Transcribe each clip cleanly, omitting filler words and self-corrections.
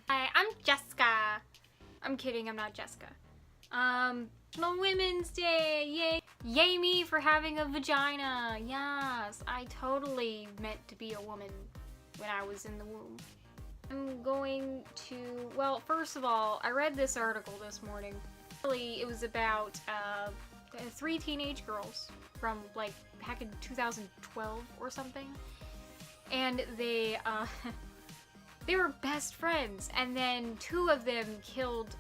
Hi, I'm Jessica. I'm kidding, I'm not Jessica. National Women's Day, yay! Yay me for having a vagina, yes! I totally meant to be a woman when I was in the womb. I'm going to, well, first of all, I read this article this morning. Really, it was about 3 teenage girls from like back in 2012 or something. And they were best friends, and then 2 of them killed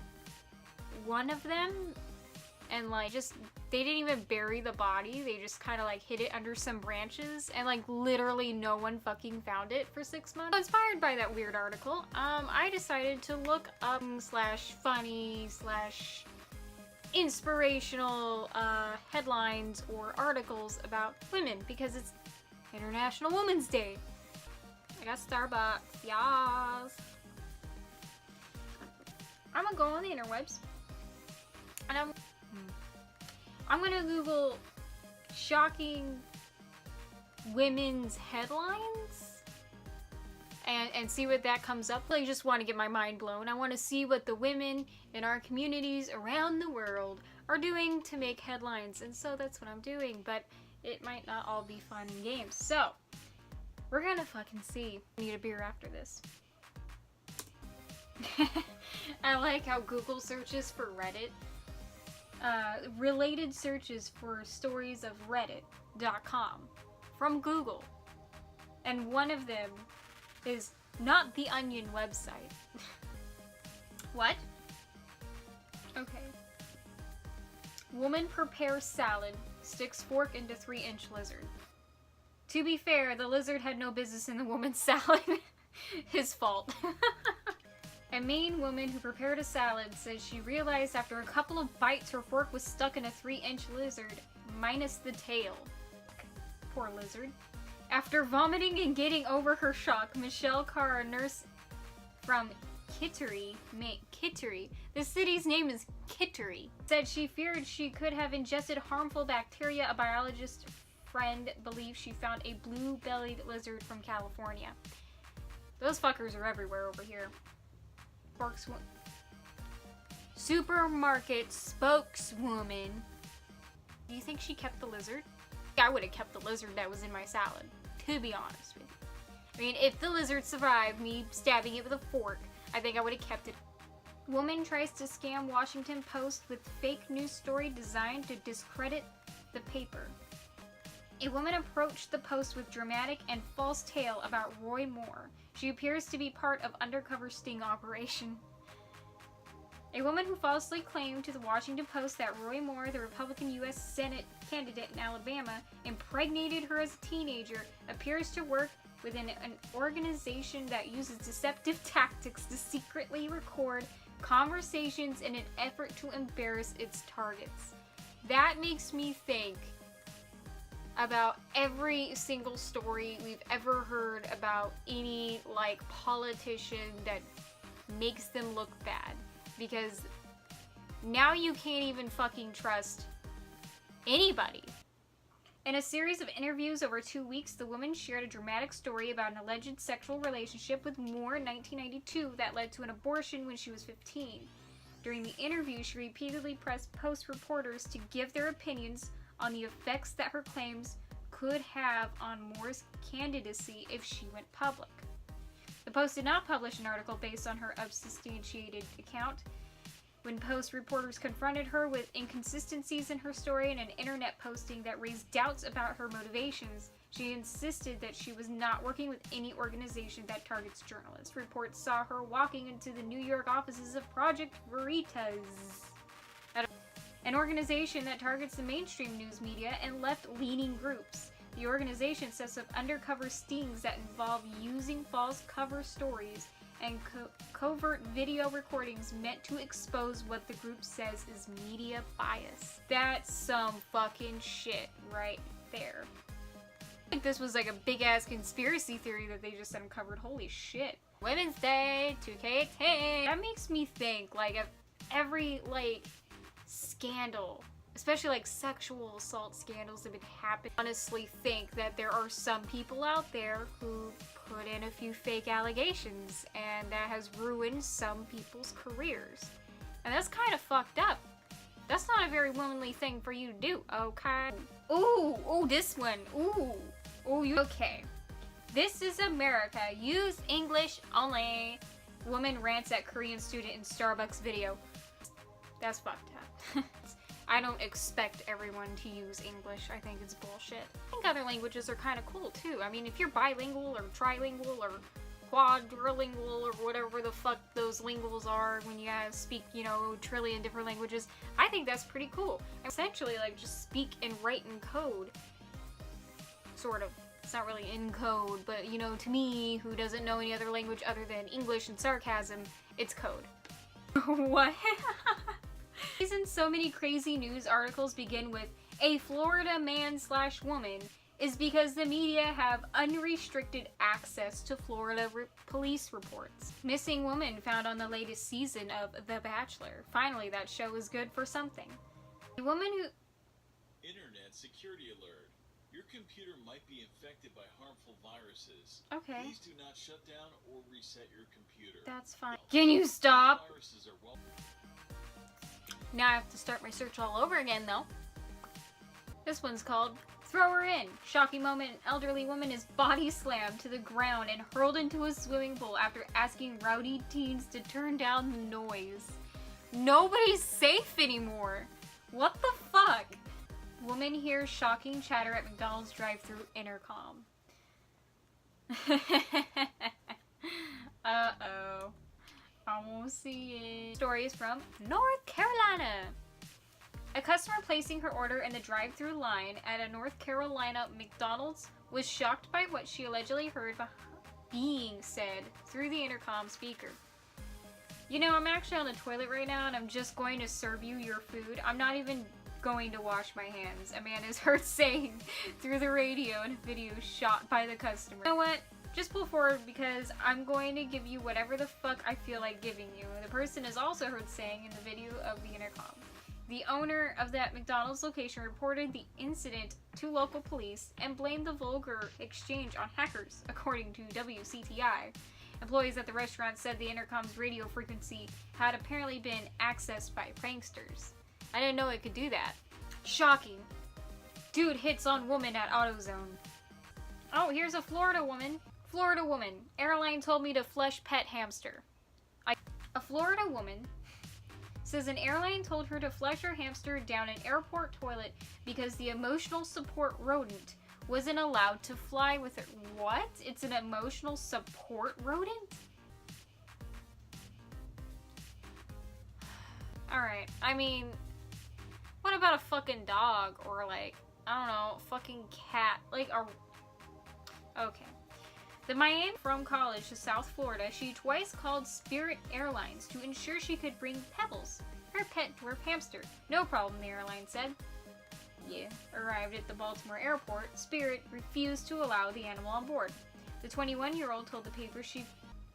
one of them, and like they didn't even bury the body, they just kind of like hid it under some branches, and like literally no one fucking found it for 6 months. So inspired by that weird article, I decided to look up /funny/ inspirational headlines or articles about women, because it's International Women's Day. I got Starbucks, yas. I'm gonna go on the interwebs, and I'm gonna Google shocking women's headlines and see what that comes up. I just want to get my mind blown. I want to see what the women in our communities around the world are doing to make headlines, and so that's what I'm doing, but it might not all be fun and games. So we're gonna fucking see. I need a beer after this. I like how Google searches for Reddit. Related searches for stories of Reddit.com from Google. And one of them is not the Onion website. What? Okay. Woman prepares salad, sticks fork into 3-inch lizard. To be fair, the lizard had no business in the woman's salad. His fault. A Maine woman who prepared a salad says she realized after a couple of bites her fork was stuck in a 3-inch lizard, minus the tail. Poor lizard. After vomiting and getting over her shock, Michelle Carr, a nurse from Kittery, the city's name is Kittery, said she feared she could have ingested harmful bacteria. A biologist friend believes she found a blue-bellied lizard from California. Those fuckers are everywhere over here. Supermarket spokeswoman. Do you think she kept the lizard? I would have kept the lizard that was in my salad, to be honest with you. I mean, if the lizard survived me stabbing it with a fork, I think I would have kept it. Woman tries to scam Washington Post with fake news story designed to discredit the paper. A woman approached the Post with dramatic and false tale about Roy Moore. She appears to be part of undercover sting operation. A woman who falsely claimed to the Washington Post that Roy Moore, the Republican U.S. Senate candidate in Alabama, impregnated her as a teenager, appears to work within an organization that uses deceptive tactics to secretly record conversations in an effort to embarrass its targets. That makes me think about every single story we've ever heard about any, like, politician that makes them look bad. Because now you can't even fucking trust anybody. In a series of interviews over 2 weeks, the woman shared a dramatic story about an alleged sexual relationship with Moore in 1992 that led to an abortion when she was 15. During the interview, she repeatedly pressed Post reporters to give their opinions on the effects that her claims could have on Moore's candidacy if she went public. The Post did not publish an article based on her unsubstantiated account. When Post reporters confronted her with inconsistencies in her story and an internet posting that raised doubts about her motivations, she insisted that she was not working with any organization that targets journalists. Reports saw her walking into the New York offices of Project Veritas, an organization that targets the mainstream news media and left-leaning groups. The organization sets up undercover stings that involve using false cover stories and covert video recordings meant to expose what the group says is media bias. That's some fucking shit right there. I think this was like a big-ass conspiracy theory that they just uncovered. Holy shit. Women's Day, 2K10. That makes me think, like, of every, like, scandal, especially like sexual assault scandals that have been happening. I honestly think that there are some people out there who put in a few fake allegations, and that has ruined some people's careers. And that's kind of fucked up. That's not a very womanly thing for you to do, okay? Ooh, this one. Ooh, you okay. This is America. Use English only. Woman rants at Korean student in Starbucks video. That's fucked up. I don't expect everyone to use English. I think it's bullshit. I think other languages are kind of cool too. I mean, if you're bilingual or trilingual or quadrilingual or whatever the fuck those linguals are when you guys speak, you know, a trillion different languages, I think that's pretty cool. Essentially, like, just speak and write in code. Sort of. It's not really in code, but, you know, to me, who doesn't know any other language other than English and sarcasm, it's code. What? The reason so many crazy news articles begin with a Florida man/woman is because the media have unrestricted access to Florida police reports. Missing woman found on the latest season of The Bachelor. Finally, that show is good for something. A woman who... Internet security alert. Your computer might be infected by harmful viruses. Okay. Please do not shut down or reset your computer. That's fine. Can you stop? Viruses are well... Now I have to start my search all over again, though. This one's called Throw Her In. Shocking moment, an elderly woman is body slammed to the ground and hurled into a swimming pool after asking rowdy teens to turn down the noise. Nobody's safe anymore. What the fuck? Woman hears shocking chatter at McDonald's drive-thru intercom. Uh-oh. I won't see it. Story is from North Carolina. A customer placing her order in the drive-thru line at a North Carolina McDonald's was shocked by what she allegedly heard being said through the intercom speaker. You know, I'm actually on the toilet right now and I'm just going to serve you your food. I'm not even going to wash my hands, a man is heard saying through the radio in a video shot by the customer. You know what? Just pull forward because I'm going to give you whatever the fuck I feel like giving you. The person is also heard saying in the video of the intercom. The owner of that McDonald's location reported the incident to local police and blamed the vulgar exchange on hackers, according to WCTI. Employees at the restaurant said the intercom's radio frequency had apparently been accessed by pranksters. I didn't know it could do that. Shocking. Dude hits on woman at AutoZone. Oh, here's a Florida woman. Florida woman. Airline told me to flush pet hamster. A Florida woman says an airline told her to flush her hamster down an airport toilet because the emotional support rodent wasn't allowed to fly with her. What? It's an emotional support rodent? Alright, I mean, what about a fucking dog or like, I don't know, fucking cat? Like a... Okay. The Miami from college to South Florida, she twice called Spirit Airlines to ensure she could bring Pebbles, her pet dwarf hamster. No problem, the airline said. Yeah. Arrived at the Baltimore airport, Spirit refused to allow the animal on board. The 21-year-old told the paper she...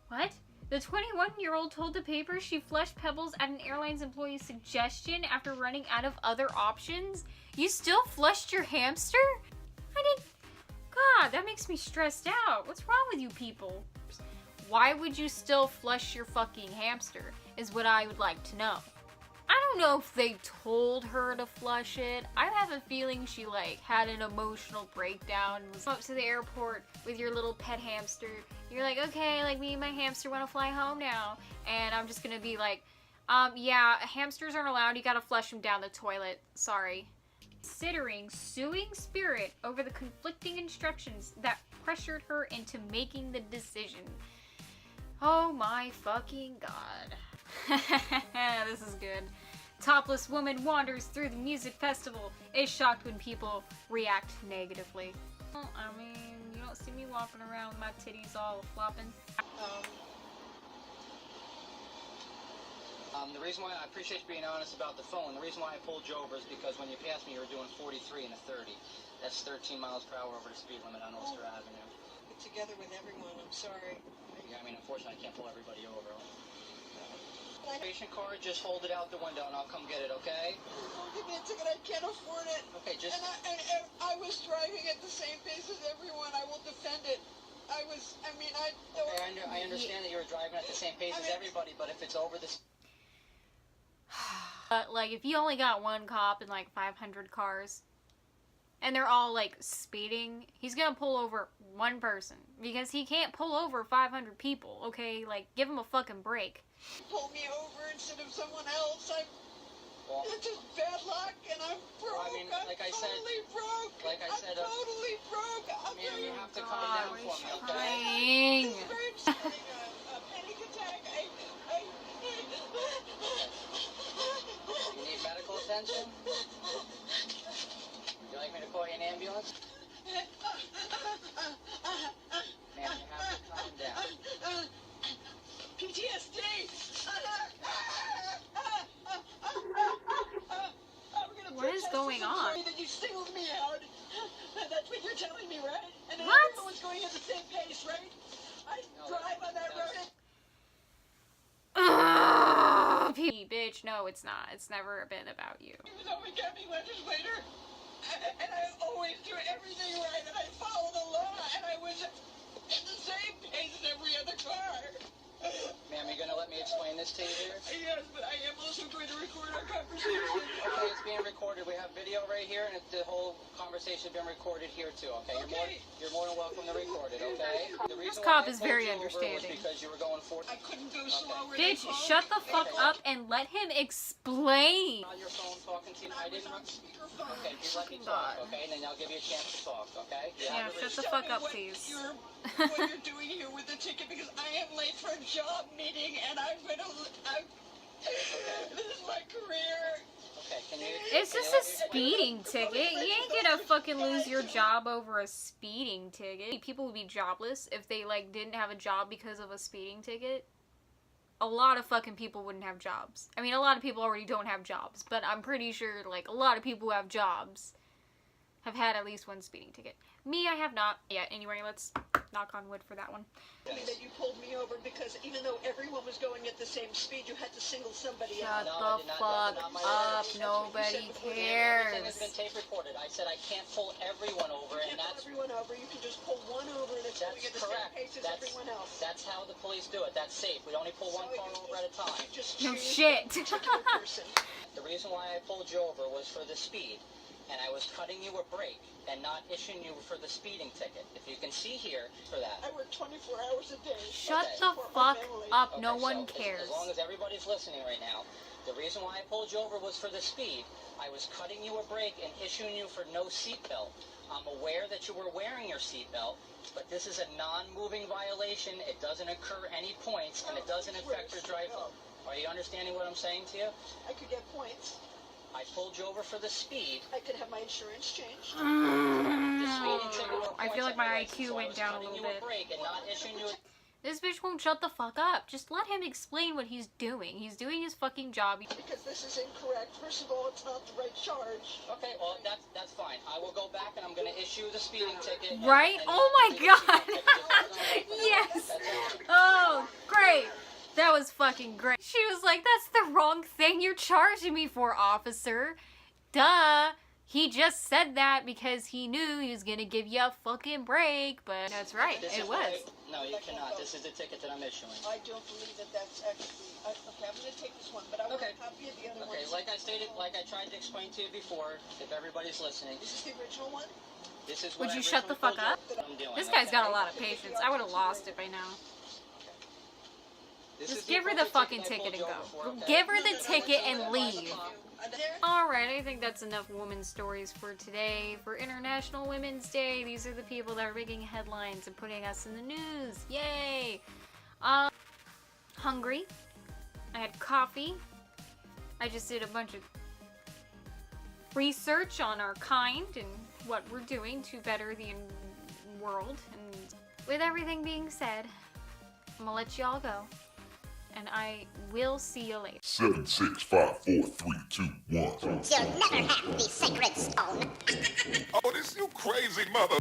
What? The 21-year-old told the paper she flushed Pebbles at an airline's employee's suggestion after running out of other options? You still flushed your hamster? I didn't... God, that makes me stressed out. What's wrong with you people? Why would you still flush your fucking hamster, is what I would like to know. I don't know if they told her to flush it. I have a feeling she, like, had an emotional breakdown and was up to the airport with your little pet hamster. You're like, okay, like, me and my hamster want to fly home now. And I'm just gonna be like, yeah, hamsters aren't allowed. You gotta flush them down the toilet. Sorry. Considering suing Spirit over the conflicting instructions that pressured her into making the decision. Oh my fucking god. This is good. Topless woman wanders through the music festival, is shocked when people react negatively. Well, I mean, you don't see me walking around with my titties all flopping. The reason why I appreciate you being honest about the phone. The reason why I pulled you over is because when you passed me, you were doing 43 and a 30. That's 13 miles per hour over the speed limit on Ulster Avenue. Get together with everyone. I'm sorry. Yeah, I mean, unfortunately, I can't pull everybody over. Patient card, just hold it out the window and I'll come get it, okay? Don't give me a ticket. I can't afford it. Okay, just... And I was driving at the same pace as everyone. I will defend it. I understand that you were driving at the same pace as everybody, but if it's over this... Like, if you only got one cop in, like, 500 cars, and they're all, like, speeding, he's gonna pull over one person. Because he can't pull over 500 people, okay? Like, give him a fucking break. Pull me over instead of someone else. Well, It's just bad luck, and I'm broke. I mean, like I said, totally broke. like I said, I'm totally broke. I'm ma'am, you have to calm God, down what for is me, she okay? crying? This is very upsetting. A panic attack. You need medical attention? Would you like me to call you an ambulance? Ma'am, you have to calm down. PTSD. What is going on? That you singled me out. That's what you're telling me, right? And then What? everyone's going at the same pace, right? I No, drive on that road. Ugh, bitch, no, it's not. It's never been about you. He was always county legislator, and I always do everything right, and I follow the law, and I was at the same pace as every other car. Ma'am, you gonna let me explain this to you here? Yes, but I am also going to record our conversation. Okay, it's being recorded. We have video right here, and the whole conversation being recorded here too. Okay, Okay. You're more than welcome to record it. Okay. The reason cop why I is very pulled you over understanding. was because you were going 40. I couldn't go slower. Bitch, than shut the fuck Okay. up and let him explain. On your phone talking to you. I I was didn't. on speakerphone. Okay, you let me Fucking talk. God. Okay, and then I'll give you a chance to talk. Okay. Yeah, have shut the the Tell fuck me up, what please. what you're doing here with the ticket, because I am late for a job meeting, and this is my career. Okay, can you? It's just a speeding ticket. You ain't gonna fucking lose your job over a speeding ticket. People would be jobless if they, like, didn't have a job because of a speeding ticket. A lot of fucking people wouldn't have jobs. I mean, a lot of people already don't have jobs, but I'm pretty sure, like, a lot of people who have jobs have had at least one speeding ticket. Me, I have not yet. Anyway, let's knock on wood for that one. That you pulled me over because even though everyone was going at the same speed, you had to single somebody Shut out. No, I the did not. fuck That's not my up. words. Nobody Everything has cares. been tape recorded. I said I can't pull everyone over, You and can't that's pull everyone over. You can just pull one over, and it's going That's at the correct. same pace as That's- everyone else. That's how the police do it. That's safe. We only pull one So car you over at a time. Just No choose shit. one particular person. The reason why I pulled you over was for the speed, and I was cutting you a break and not issuing you for the speeding ticket. If you can see here for that. I work 24 hours a day. Shut Okay. the Support my fuck family. up. No Okay, one so cares. As long as everybody's listening right now, the reason why I pulled you over was for the speed. I was cutting you a break and issuing you for no seatbelt. I'm aware that you were wearing your seatbelt, but this is a non-moving violation. It doesn't incur any points, and it doesn't affect your drive. Are you understanding what I'm saying to you? I could get points. I pulled you over for the speed. I could have my insurance changed. The speeding ticket were I feel points like my on your license, IQ so I went was down a cutting little you bit. break and not issuing you a... This bitch won't shut the fuck up. Just let him explain what he's doing. He's doing his fucking job. Because this is incorrect. First of all, it's not the right charge. Okay, well, that's fine. I will go back and I'm going to issue the speeding ticket. and- Right? and Oh my issue the god! speeding ticket. Yes! That's all. Oh, great! That was fucking great. She was like, that's the wrong thing you're charging me for, officer. Duh. He just said that because he knew he was gonna give you a fucking break, but that's right, This it is what was. No, you cannot. This is the ticket that I'm issuing. I don't believe that that's actually... Okay, I'm going to take this one, but I want Okay. a copy of the other Okay, one. like I stated, like I tried to explain to you before, if everybody's listening, This is the original one? this is Would what I you shut the fuck originally up? told you I'm doing, This guy's got a okay? lot of patience. I would have lost it by now. This Just is give her the appropriate fucking ticket I ticket and pulled you go. over for, okay? Give her the ticket and By the leave. cop. Alright, I think that's enough women's stories for today. For International Women's Day, these are the people that are making headlines and putting us in the news. Yay! Hungry. I had coffee. I just did a bunch of research on our kind and what we're doing to better the world. And with everything being said, I'm gonna let y'all go. And I will see you later. 7, 6, 5, 4, 3, 2, 1. You'll never have the sacred stone. Oh, this you crazy mother.